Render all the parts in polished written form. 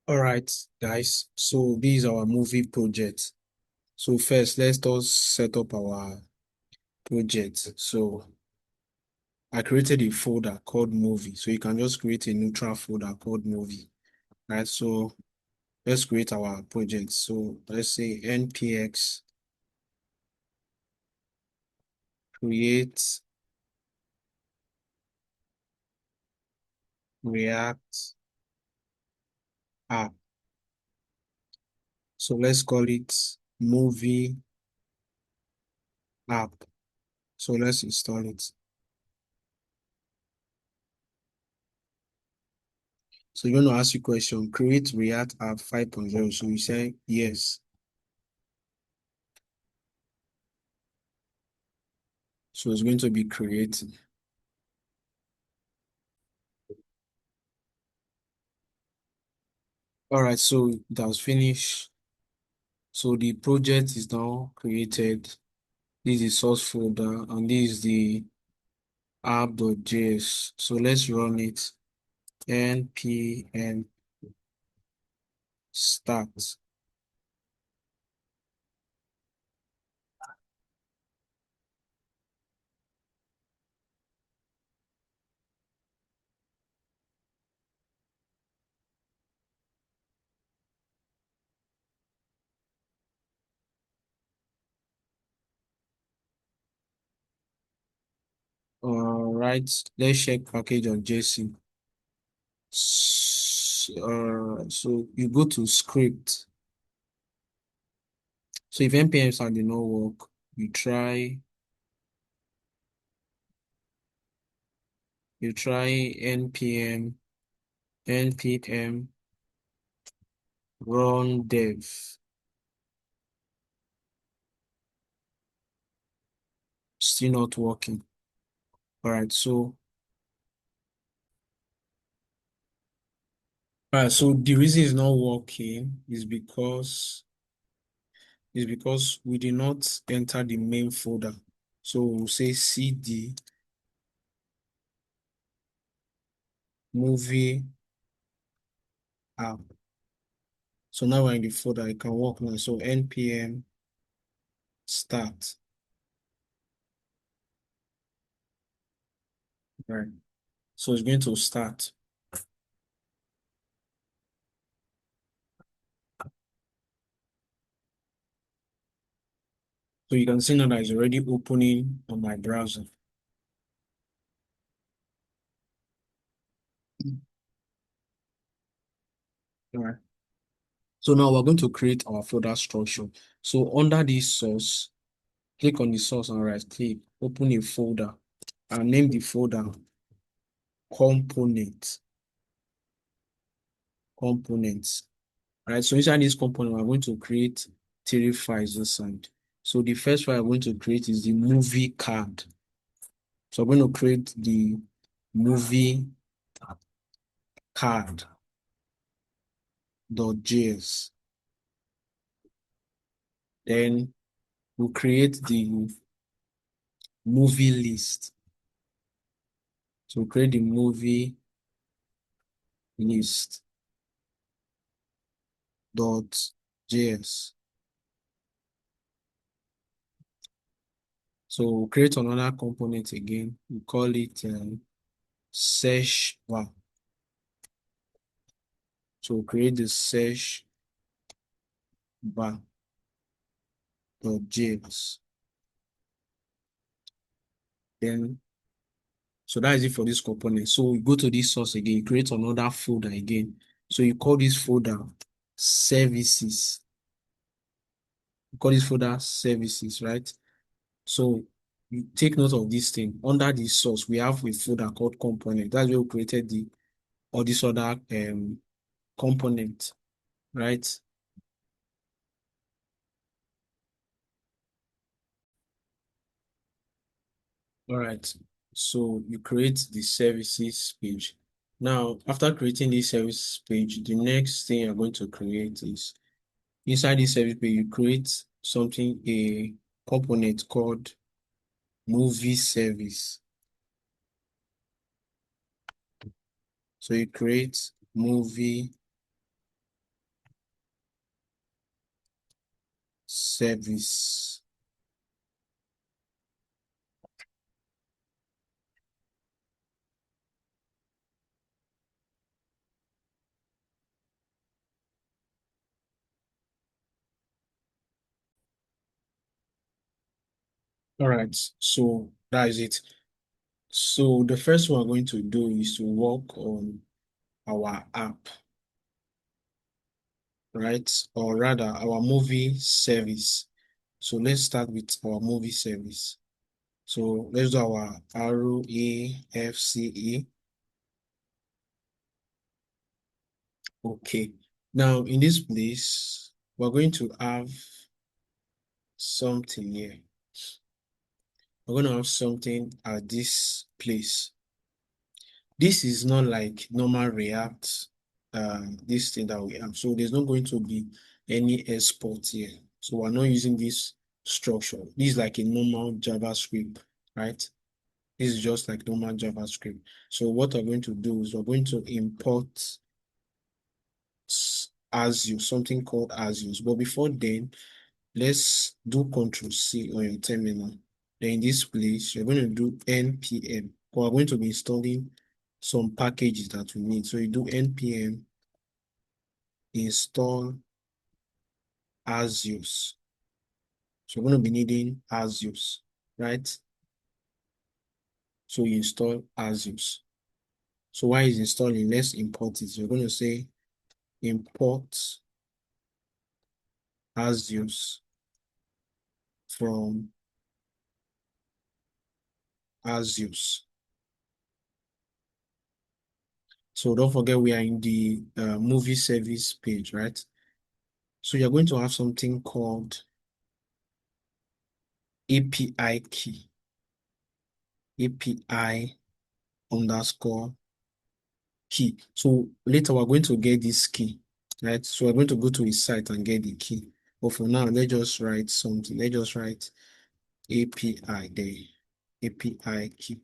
All right, guys. So this is our movie project. So first, let's just set up our project. So I created a folder called movie. So you can just create a neutral folder called movie. Right. So let's create our project. So let's say npx create react app. So let's call it movie app. So let's install it. So you're going to ask you question, create React app 5.0. So you say yes. So it's going to be created. All right, so that's finished. So the project is now created. This is source folder and this is the app.js. So let's run it. npm start. All right, let's check package on JSON. So you go to script. So if npm start did not work, you try npm run dev. Still not working. All right, so the reason it's not working is because we did not enter the main folder. So we'll say cd movie app. So now we're in the folder, it can work now. So npm start. Right. So it's going to start. So you can see now that it's already opening on my browser. All right. So now we're going to create our folder structure. So under this source, click on the source and right click, open a folder and name the folder component. Components. Right. So inside this component, we're going to create three files inside. So the first file I'm going to create is the movie card. So I'm going to create the movie card.js. Then we'll create the movie list. So we'll create the movie list.js. So we'll create another component again. We call it search bar. So we'll create the search bar.js. Then, so that is it for this component. So we go to this source again, create another folder again. So you call this folder services. You call this folder services, right? So you take note of this thing. Under the source, we have a folder called component. That's where we created the all this other component, right? All right. So you create the services page. Now, after creating this service page, the next thing you're going to create is inside this service page, you create something, a component called movie service. So you create movie service. All right, so that is it. So the first one we're going to do is to work on our app, right? Or rather, our movie service. So let's start with our movie service. So let's do our ROAFCE. Okay. Now in this place, we're going to have something here. We're going to have something at this place. This is not like normal React, this thing that we have. So there's not going to be any export here. So we're not using this structure. This is like a normal JavaScript, right? This is just like normal JavaScript. So what we're going to do is we're going to import Azure, something called Azure. But before then, let's do Control C on your terminal. Then in this place, you're going to do npm. We're going to be installing some packages that we need. So you do npm install Azure. So we're going to be needing Azure, right? So you install Azure. So while it's installing, let's import it. You're going to say import Azure from Azure. So don't forget we are in the movie service page, right? So you're going to have something called API key, API underscore key. So later we're going to get this key, right? So we're going to go to his site and get the key. But for now, let's just write something. Let's just write API there, API key,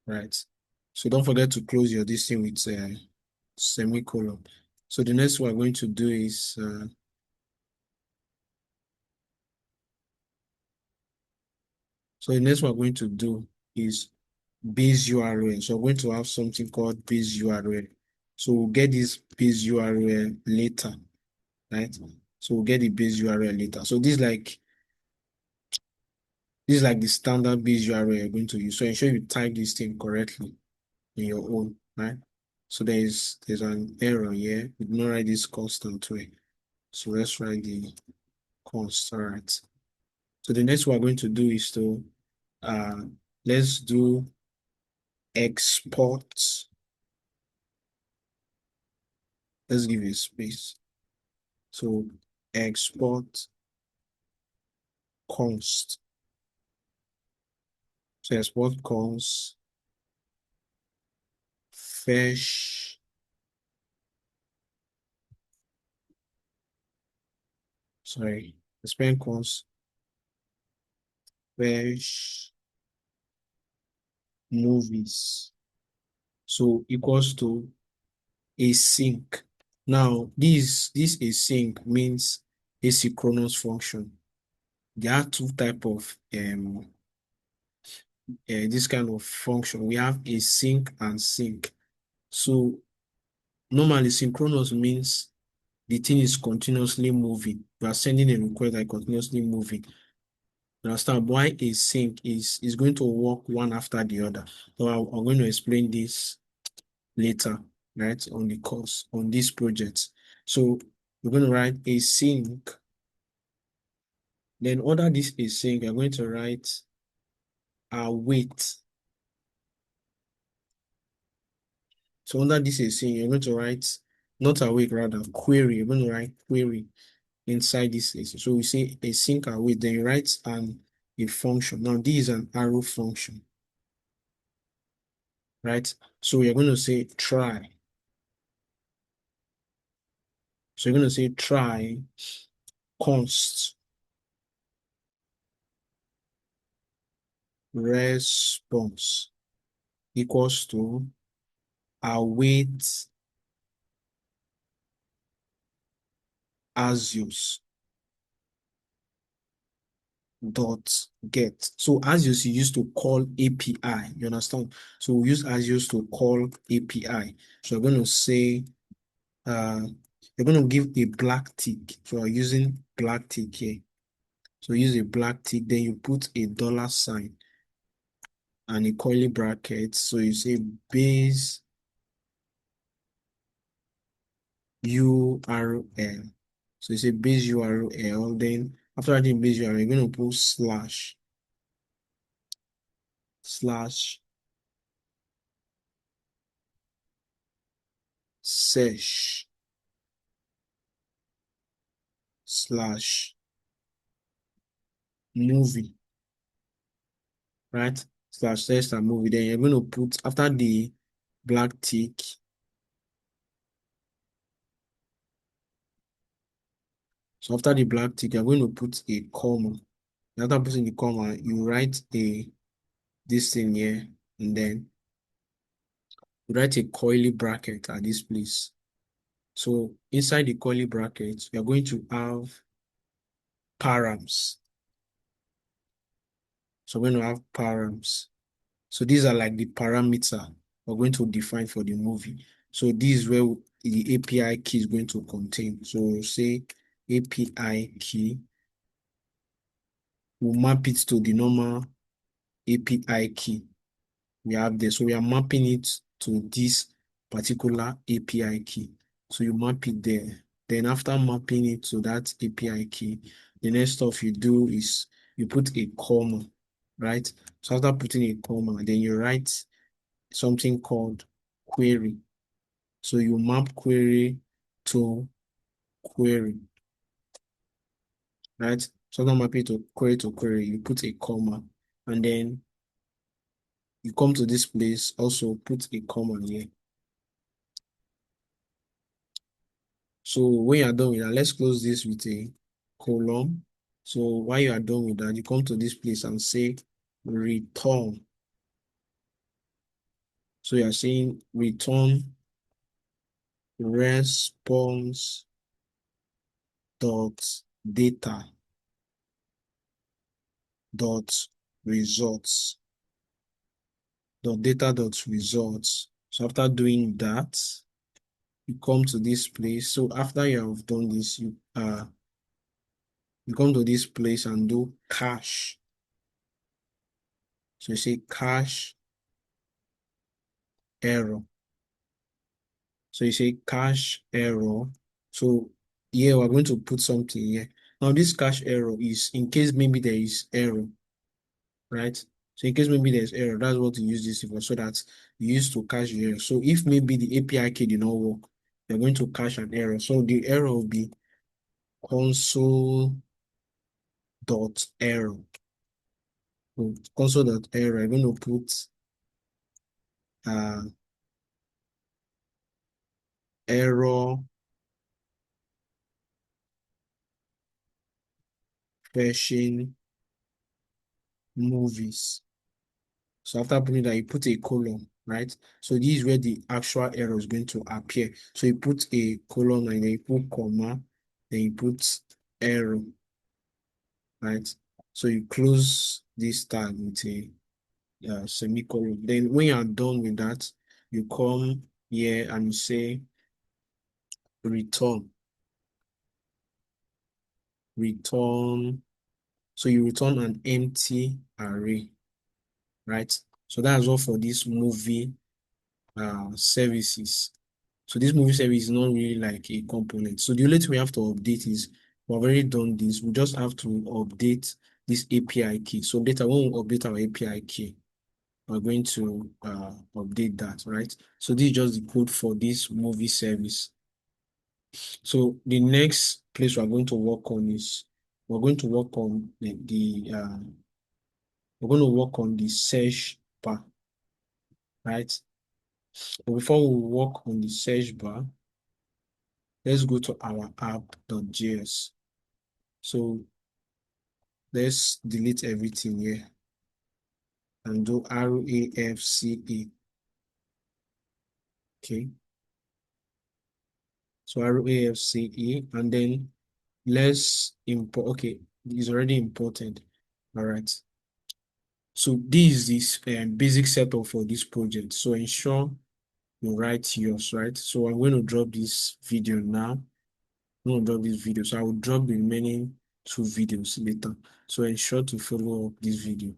right? So don't forget to close your this thing with semicolon. So the next one we're going to do is so the next one we're going to do is base URL. So we're going to have something called base URL. So we'll get this base URL later, right? So we'll get the base URL later. So this is like the standard base URL you're going to use. So ensure you type this thing correctly in your own, right? So there's an error here. We did not write this constant way. So let's write the const. All right. So the next what we're going to do is to uh let's do export. Let's give it space. So export const. So export const fetch. Sorry, expand const fetch movies. So equals to async. Now this async means asynchronous function. There are two type of this kind of function. We have async and sync. So normally synchronous means the thing is continuously moving. You are sending a request that is continuously moving. You understand why async is going to work one after the other. So I'm going to explain this later, right, on the course, on this project. So we're going to write async. Then under this async, you're going to write await. So under this async, you're going to write not await, rather query. You're going to write query inside this async. So we say async await, then you write a function. Now this is an arrow function, right? So you're going to say try. So you're going to say try const response equals to await Axios dot get. So Axios you use to call API. You understand? So we use Axios to call API. So we're going to say you're going to give a black tick. So we're using black tick here. So use a black tick, then you put a dollar sign and a curly bracket. So you say base URL. So you say base URL, then after writing base URL, you're going to put slash search slash movie, right? Slash search and movie. Then you're going to put after the black tick. So after the black tick, you're going to put a comma. After putting the comma, you write this thing here, and then you write a curly bracket at this place. So inside the curly brackets, you're going to have params. So we're going to have params. So these are like the parameter we're going to define for the movie. So this is where the API key is going to contain. So we'll say API key. We'll map it to the normal API key we have there. So we are mapping it to this particular API key. So you map it there. Then after mapping it to that API key, the next stuff you do is you put a comma, right? So after putting a comma, then you write something called query. So you map query to query, right? So after mapping to query, you put a comma, and then you come to this place, also put a comma here. So when you are done with that, let's close this with a colon. So while you are done with that, you come to this place and say return. So you are saying return response dot data dot results dot data dot results. So after doing that, you come to this place. So after you have done this, you come to this place and do cache. So you say cache error. So you say cache error. So here we're going to put something here. Now this cache error is in case maybe there is error, right? So in case maybe there's error, that's what you use this for, so that you use to cache the error. So if maybe the API key did not work, you're going to cache an error. So the error will be console dot error. So console dot error, I'm going to put uh, error fetching movies. So after putting that, you put a colon, right? So this is where the actual error is going to appear. So you put a colon and then you put comma, then you put error, right? So you close this tag with a semicolon. Then when you are done with that, you come here and you say return. Return. So you return an empty array, right? So that's all for this movie services. So this movie service is not really like a component. So the only thing we have to update is we've already done this. We just have to update this API key. So later when we update our API key, we're going to update that, right? So this is just the code for this movie service. So the next place we're going to work on is we're going to work on we're going to work on the search bar, right? But before we work on the search bar, let's go to our app.js. So let's delete everything here and do RAFCE. Okay. So RAFCE, and then let's import. Okay, it's already imported. All right. So this is this basic setup for this project. So ensure you write yours, right? So I'm going to drop this video now. I'm going to drop this video. So I will drop the remaining two videos later. So ensure to follow up this video.